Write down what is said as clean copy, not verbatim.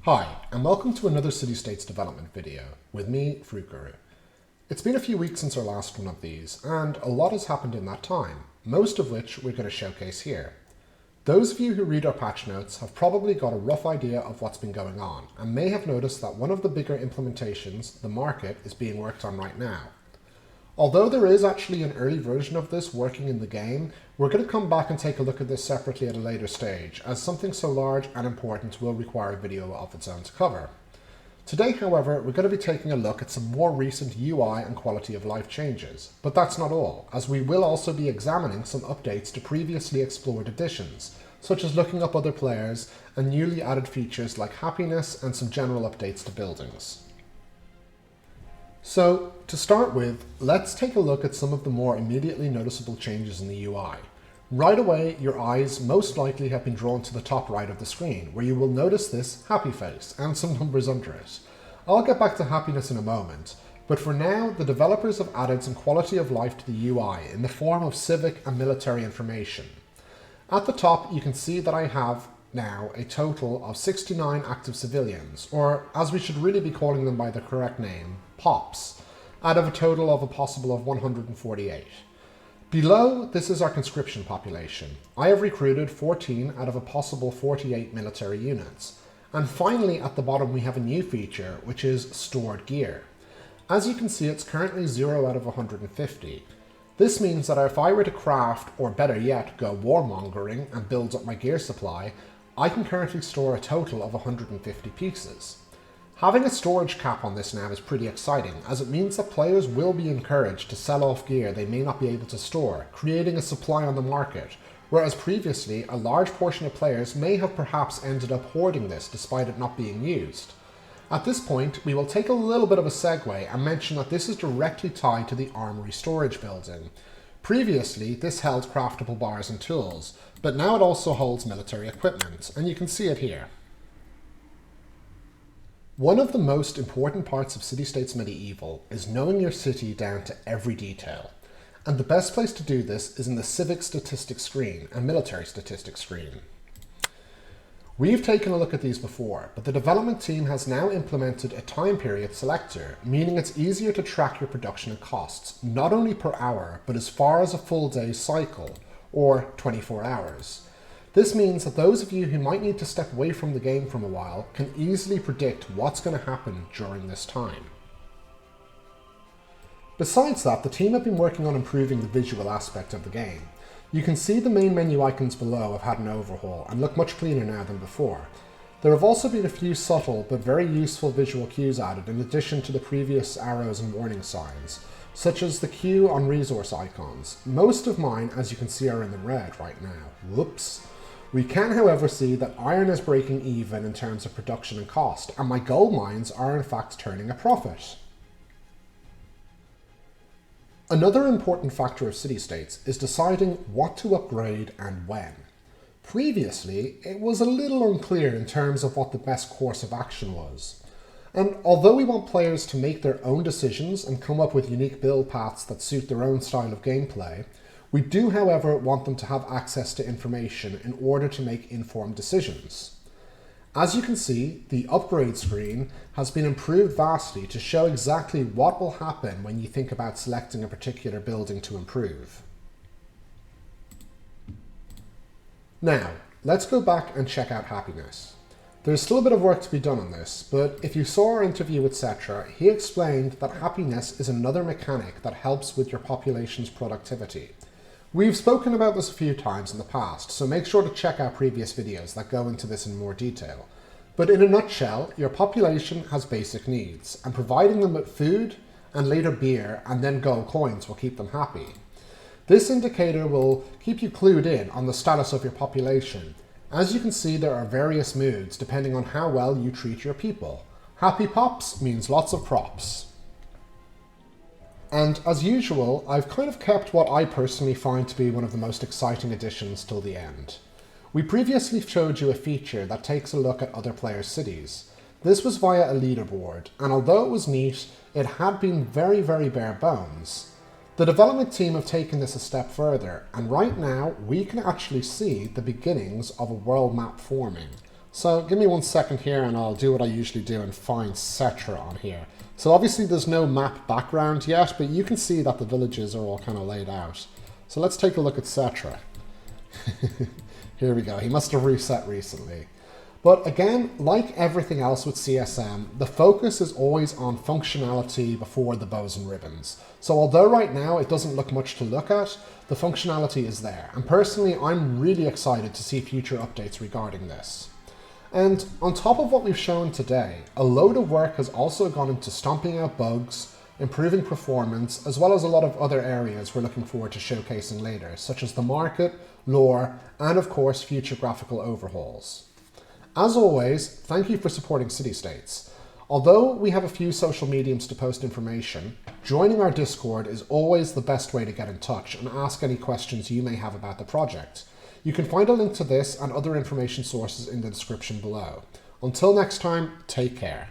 Hi, and welcome to another CityStates development video, with me, Fruit Guru. It's been a few weeks since our last one of these, and a lot has happened in that time, most of which we're going to showcase here. Those of you who read our patch notes have probably got a rough idea of what's been going on, and may have noticed that one of the bigger implementations, the market, is being worked on right now. Although there is actually an early version of this working in the game, we're going to come back and take a look at this separately at a later stage, as something so large and important will require a video of its own to cover. Today, however, we're going to be taking a look at some more recent UI and quality of life changes. But that's not all, as we will also be examining some updates to previously explored additions, such as looking up other players and newly added features like happiness and some general updates to buildings. So, to start with, let's take a look at some of the more immediately noticeable changes in the UI. Right away, your eyes most likely have been drawn to the top right of the screen, where you will notice this happy face and some numbers under it. I'll get back to happiness in a moment, but for now, the developers have added some quality of life to the UI in the form of civic and military information. At the top, you can see that I have now a total of 69 active civilians, or as we should really be calling them by the correct name, POPs, out of a total of a possible of 148. Below, this is our conscription population. I have recruited 14 out of a possible 48 military units. And finally, at the bottom, we have a new feature, which is stored gear. As you can see, it's currently 0 out of 150. This means that if I were to craft, or better yet, go warmongering and build up my gear supply, I can currently store a total of 150 pieces. Having a storage cap on this now is pretty exciting, as it means that players will be encouraged to sell off gear they may not be able to store, creating a supply on the market, whereas previously a large portion of players may have perhaps ended up hoarding this despite it not being used. At this point, we will take a little bit of a segue and mention that this is directly tied to the Armory storage building. Previously, this held craftable bars and tools, but now it also holds military equipment, and you can see it here. One of the most important parts of CityStates Medieval is knowing your city down to every detail. And the best place to do this is in the civic statistics screen and military statistics screen. We've taken a look at these before, but the development team has now implemented a time period selector, meaning it's easier to track your production and costs, not only per hour, but as far as a full day's cycle, or 24 hours. This means that those of you who might need to step away from the game for a while can easily predict what's going to happen during this time. Besides that, the team have been working on improving the visual aspect of the game. You can see the main menu icons below have had an overhaul and look much cleaner now than before. There have also been a few subtle but very useful visual cues added in addition to the previous arrows and warning signs, such as the cue on resource icons. Most of mine, as you can see, are in the red right now. Whoops. We can, however, see that iron is breaking even in terms of production and cost, and my gold mines are in fact turning a profit. Another important factor of CityStates is deciding what to upgrade and when. Previously, it was a little unclear in terms of what the best course of action was. And although we want players to make their own decisions and come up with unique build paths that suit their own style of gameplay, we do, however, want them to have access to information in order to make informed decisions. As you can see, the upgrade screen has been improved vastly to show exactly what will happen when you think about selecting a particular building to improve. Now, let's go back and check out happiness. There's still a bit of work to be done on this, but if you saw our interview with Cetra, he explained that happiness is another mechanic that helps with your population's productivity. We've spoken about this a few times in the past, so make sure to check out previous videos that go into this in more detail. But in a nutshell, your population has basic needs, and providing them with food, and later beer, and then gold coins will keep them happy. This indicator will keep you clued in on the status of your population. As you can see, there are various moods depending on how well you treat your people. Happy Pops means lots of props. And as usual, I've kind of kept what I personally find to be one of the most exciting additions till the end. We previously showed you a feature that takes a look at other players' cities. This was via a leaderboard, and although it was neat, it had been very bare bones. The development team have taken this a step further, and right now we can actually see the beginnings of a world map forming, So give me 1 second here and I'll do what I usually do and find Cetra on here. So obviously there's no map background yet, but you can see that the villages are all kind of laid out. So let's take a look at Cetra. Here we go, he must have reset recently. But again, like everything else with CSM, the focus is always on functionality before the bows and ribbons. So although right now it doesn't look much to look at, the functionality is there. And personally, I'm really excited to see future updates regarding this. And on top of what we've shown today, a load of work has also gone into stomping out bugs, improving performance, as well as a lot of other areas we're looking forward to showcasing later, such as the market, lore, and of course future graphical overhauls. As always, thank you for supporting CityStates. Although we have a few social mediums to post information, joining our Discord is always the best way to get in touch and ask any questions you may have about the project. You can find a link to this and other information sources in the description below. Until next time, take care.